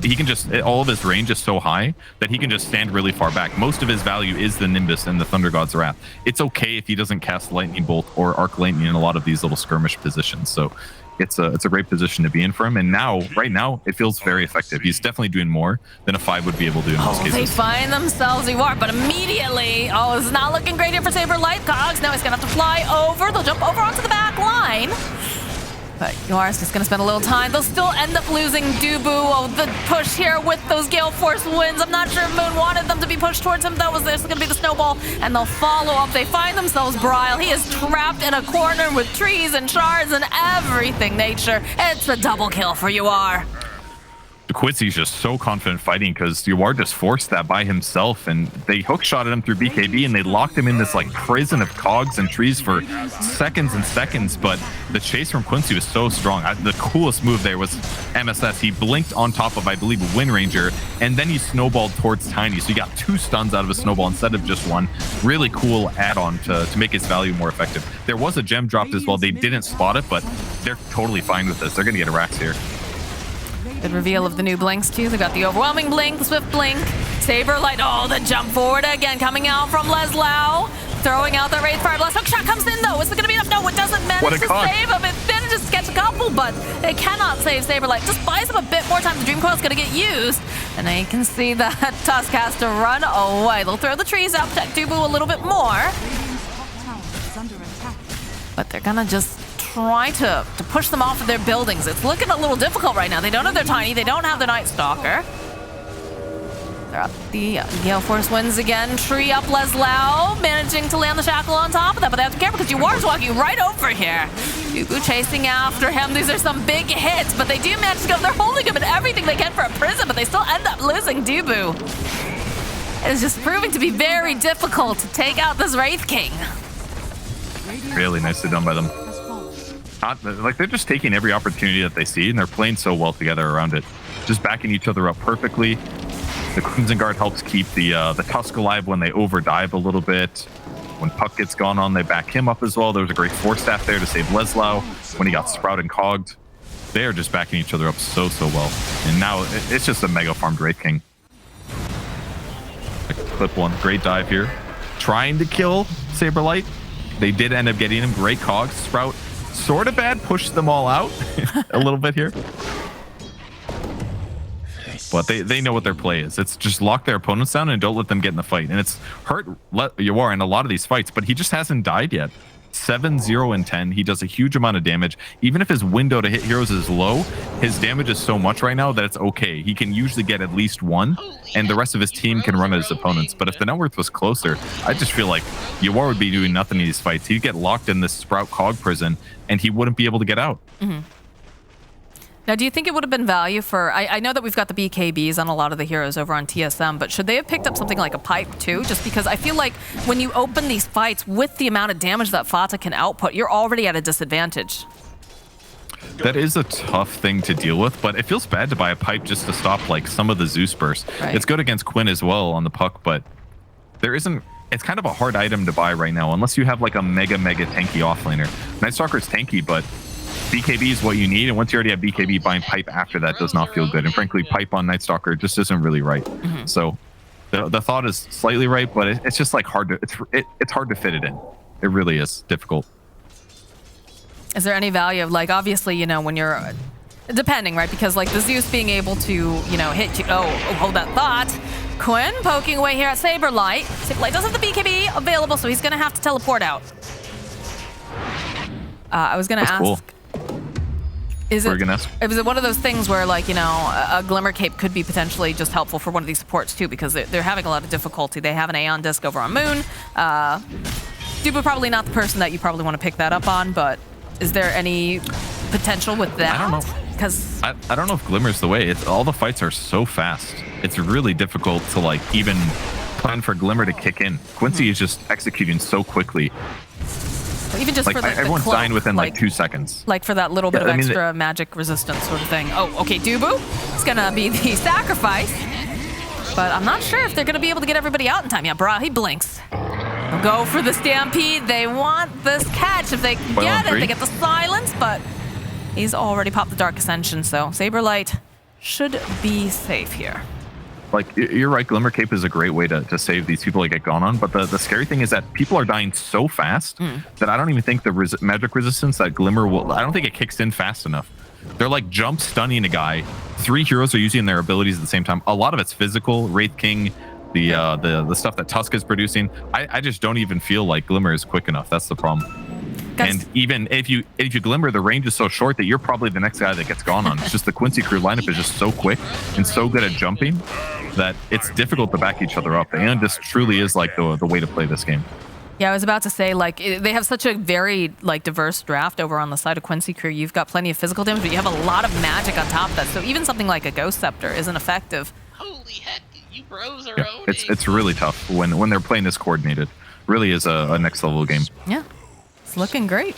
he can just, all of his range is so high that he can just stand really far back. Most of his value is the Nimbus and the Thunder God's Wrath. It's okay if he doesn't cast Lightning Bolt or Arc Lightning in a lot of these little skirmish positions. So it's a great position to be in for him. And now, right now, it feels very effective. He's definitely doing more than a 5 would be able to do in most cases. They find themselves Ewar, but immediately, it's not looking great here for Saberlight. Cogs, now he's gonna have to fly over. They'll jump over onto the back line. But Yuar's just gonna spend a little time. They'll still end up losing Dubu. Oh, the push here with those Gale Force winds. I'm not sure if Moon wanted them to be pushed towards him. That was this gonna be the snowball, and they'll follow up. They find themselves Brile. He is trapped in a corner with trees and shards and everything nature. It's a double kill for Yuar. Quincy's just so confident fighting because Yuar just forced that by himself, and they hookshotted him through BKB, and they locked him in this like prison of cogs and trees for seconds and seconds. But the chase from Quincy was so strong. The coolest move there was MSS. He blinked on top of, I believe, Wind Ranger, and then he snowballed towards Tiny. So he got 2 stuns out of a snowball instead of just 1. Really cool add-on to make his value more effective. There was a gem dropped as well. They didn't spot it, but they're totally fine with this. They're going to get a Rax here. Good reveal of the new blinks too. They got the overwhelming blink, the swift blink, Saberlight. Oh, the jump forward again coming out from Leslau. Throwing out the Wraith Fire Blast. Hookshot comes in though. Is it going to be enough? No, it doesn't manage to save him. It manages to catch a couple, but it cannot save Saberlight. Just buys him a bit more time. The Dream Coil's going to get used. And I can see that Tusk has to run away. They'll throw the trees out, protect Dubu a little bit more. But they're going to just try to push them off of their buildings. It's looking a little difficult right now. They don't have their Tiny. They don't have the Night Stalker. They're up the Gale Force wins again. Tree up Leslau, managing to land the Shackle on top of that, but they have to be careful because Yuar's walking right over here. Dubu chasing after him. These are some big hits, but they do manage to go. They're holding him and everything they can for a prison, but they still end up losing Dubu. It's just proving to be very difficult to take out this Wraith King. Really nicely done by them. Like they're just taking every opportunity that they see, and they're playing so well together around it. Just backing each other up perfectly. The Crimson Guard helps keep the Tusk alive when they overdive a little bit. When Puck gets gone on, they back him up as well. There was a great Force Staff there to save Leslau when he got Sprout and Cogged. They are just backing each other up so well. And now it's just a mega farmed Wraith King. Clip one, great dive here. Trying to kill Saberlight. They did end up getting him. Great Cogs. Sprout, sort of bad, pushed them all out a little bit here. But they know what their play is. It's just lock their opponents down and don't let them get in the fight. And it's hurt Yawar in a lot of these fights, but he just hasn't died yet. 7, 0, and 10. He does a huge amount of damage. Even if his window to hit heroes is low, his damage is so much right now that it's okay. He can usually get at least one, and the rest of his team can run at his opponents. But if the net worth was closer, I just feel like Yawar would be doing nothing in these fights. He'd get locked in this Sprout Cog prison, and he wouldn't be able to get out. Mm-hmm. Now, do you think it would have been value for... I know that we've got the BKBs on a lot of the heroes over on TSM, but should they have picked up something like a pipe too? Just because I feel like when you open these fights with the amount of damage that Fata can output, you're already at a disadvantage. That is a tough thing to deal with, but it feels bad to buy a pipe just to stop like some of the Zeus bursts. Right. It's good against Quinn as well on the Puck, but there isn't... It's kind of a hard item to buy right now, unless you have like a mega tanky offlaner. Nightstalker's tanky, but BKB is what you need, and once you already have BKB, buying pipe after that does not feel good. And frankly, pipe on Nightstalker just isn't really right. Mm-hmm. So the thought is slightly right, but it's just like hard to it's hard to fit it in. It really is difficult. Is there any value of, like, obviously, you know, when you're depending, right? Because like the Zeus being able to, you know, hit you. Oh, hold that thought. Quinn poking away here at Saberlight. Saberlight does have the BKB available, so he's gonna have to teleport out. I was gonna ask. Cool. Is it one of those things where, like, you know, a Glimmer Cape could be potentially just helpful for one of these supports too, because they're having a lot of difficulty. They have an Aeon disc over on Moon. Dubu probably not the person that you probably want to pick that up on, but is there any potential with that? I don't know. Because I don't know if Glimmer's the way. It's all the fights are so fast. It's really difficult to like even plan for Glimmer to kick in. Quincy is just executing so quickly. Even just like, for the everyone's cloak, dying within like 2 seconds. Like for that little bit of extra magic resistance sort of thing. Oh, okay, Dubu is gonna be the sacrifice, but I'm not sure if they're gonna be able to get everybody out in time. Yeah, Bra, he blinks. They'll go for the stampede. They want this catch if they can get it. They get the silence, but he's already popped the Dark Ascension, so Saberlight should be safe here. Like, you're right, Glimmer Cape is a great way to save these people that get gone on, but the scary thing is that people are dying so fast that I don't even think the magic resistance that Glimmer will... I don't think it kicks in fast enough. They're like jump stunning a guy. 3 heroes are using their abilities at the same time. A lot of it's physical. Wraith King, the stuff that Tusk is producing. I just don't even feel like Glimmer is quick enough. That's the problem. And even if you Glimmer, the range is so short that you're probably the next guy that gets gone on. It's just the Quincy crew lineup is just so quick and so good at jumping that it's difficult to back each other up. And this truly is like the way to play this game. Yeah, I was about to say, like, they have such a very, like, diverse draft over on the side of Quincy crew. You've got plenty of physical damage, but you have a lot of magic on top of that. So even something like a Ghost Scepter isn't effective. Holy heck, you bros are owning. It's really tough when they're playing this coordinated. Really is a next level game. Yeah, it's looking great.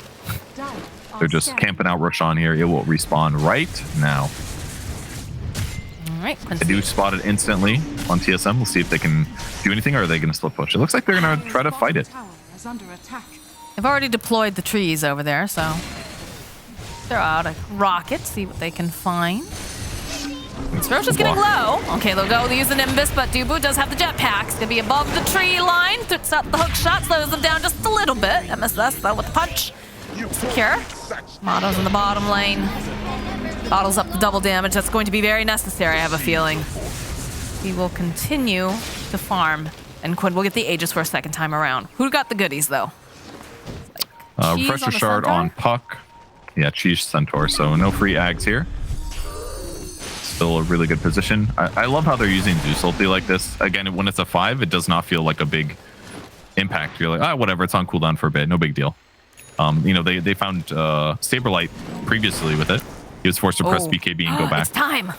They're just camping out Roshan here. It will respawn right now. All right, Quincy. They do spot it instantly on TSM. We'll see if they can do anything, or are they going to split push? It looks like they're going to try to fight it. They've already deployed the trees over there, so throw out a rocket, see what they can find. Sprout is getting low. Okay, they'll go. They use the Nimbus, but Dubu does have the jetpack. It's going to be above the tree line. Puts out the hook shot, slows them down just a little bit. MSS, though, with the punch. Secure. Motto's in the bottom lane. Bottles up the double damage. That's going to be very necessary, I have a feeling. He will continue to farm, and Quinn will get the Aegis for a second time around. Who got the goodies, though? Like, Refresher Shard on Puck. Yeah, Cheese Centaur, so no free Ags here. Still a really good position. I love how they're using Zeus ulti like this. Again, when it's a 5, it does not feel like a big impact. You're like, whatever, it's on cooldown for a bit, no big deal. You know, they found Saberlight previously with it. He was forced to press BKB and go back. It's time.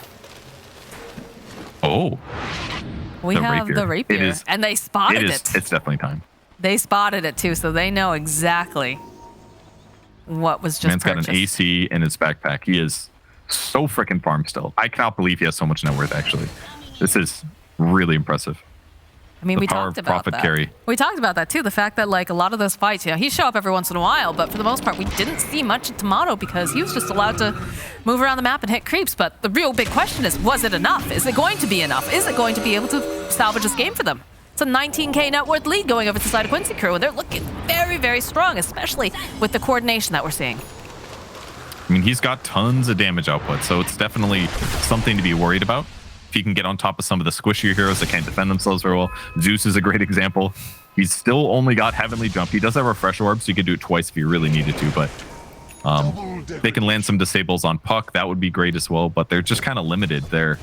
Oh. We have the rapier. It is, and they spotted it. It's definitely time. They spotted it too, so they know exactly what was just Man's purchased. got an AC in his backpack. He is so freaking farm still. I cannot believe he has so much net worth, actually. This is really impressive. I mean, The we power talked of about profit that. carry. We talked about that too. The fact that like a lot of those fights, he show up every once in a while, but for the most part, we didn't see much of Tomato because he was just allowed to move around the map and hit creeps. But the real big question is, was it enough? Is it going to be enough? Is it going to be able to salvage this game for them? It's a 19k net worth lead going over to the side of Quincy crew, and they're looking very, very strong, especially with the coordination that we're seeing. I mean, he's got tons of damage output, so it's definitely something to be worried about. If he can get on top of some of the squishier heroes that can't defend themselves very well. Zeus is a great example. He's still only got Heavenly Jump. He does have Refresh Orb, so you could do it twice if you really needed to, but they can land some disables on Puck. That would be great as well, but they're just kind of limited. Their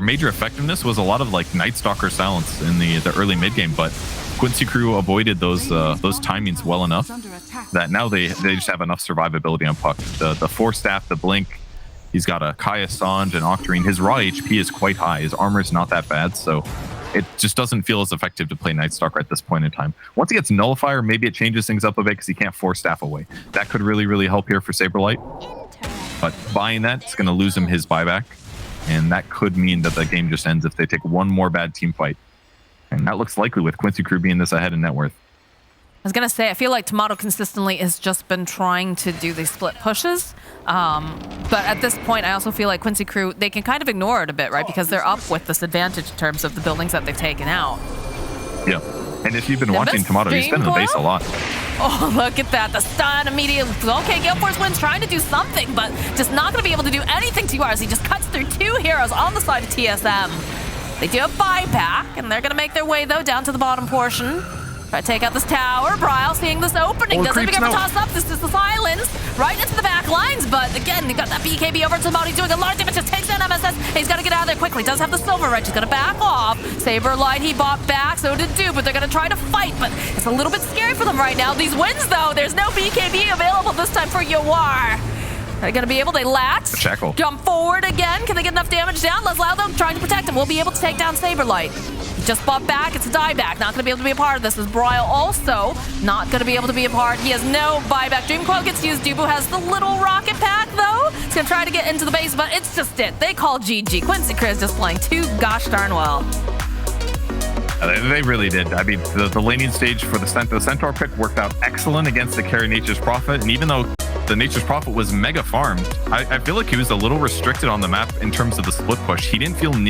major effectiveness was a lot of like Night Stalker silence in the early mid game, but Quincy crew avoided those timings well enough that now they just have enough survivability on Puck. The Force Staff, the Blink, he's got a Kaya Sange and Octarine. His raw HP is quite high. His armor is not that bad, so it just doesn't feel as effective to play Night Stalker at this point in time. Once he gets Nullifier, maybe it changes things up a bit because he can't Force Staff away. That could really, really help here for Saberlight. But buying that, it's going to lose him his buyback, and that could mean that the game just ends if they take one more bad team fight. And that looks likely with Quincy crew being this ahead in net worth. I was going to say, I feel like Tomato consistently has just been trying to do these split pushes. But at this point, I also feel like Quincy crew, they can kind of ignore it a bit, right? Because they're up with this advantage in terms of the buildings that they've taken out. Yeah. And if you've been watching Tomato, he's been in the base a lot. Oh, look at that. The stun immediately. Okay, Gale Force Wind's trying to do something, but just not going to be able to do anything to ours. He just cuts through two heroes on the side of TSM. They do a buyback, and they're going to make their way, though, down to the bottom portion. Try to take out this tower. Bryle seeing this opening. Doesn't even ever toss up. This is the silence right into the back lines. But again, they got that BKB over to Tomato. He's doing a lot of damage. Just takes down MSS. He's got to get out of there quickly. Does have the silver red. He's going to back off. Saberlight, he bought back. So did Do, but they're going to try to fight. But it's a little bit scary for them right now. These wins, though, there's no BKB available this time for Yawar. Are they going to be able? They latch. Shackle. Jump forward again. Can they get enough damage down? Leslau, though, trying to protect him. We'll be able to take down Saberlight. He just bought back. It's a dieback. Not going to be able to be a part of this. As Bryle also not going to be able to be a part. He has no buyback. Dream Coil gets used. Dubu has the little rocket pack, though. He's going to try to get into the base, but it's just it. They call GG. Quincy Chris just playing too gosh darn well. They really did. I mean, the laning stage for the Centaur pick worked out excellent against the carry Nature's Prophet, and even though the Nature's Prophet was mega farmed, I feel like he was a little restricted on the map in terms of the split push. He didn't feel near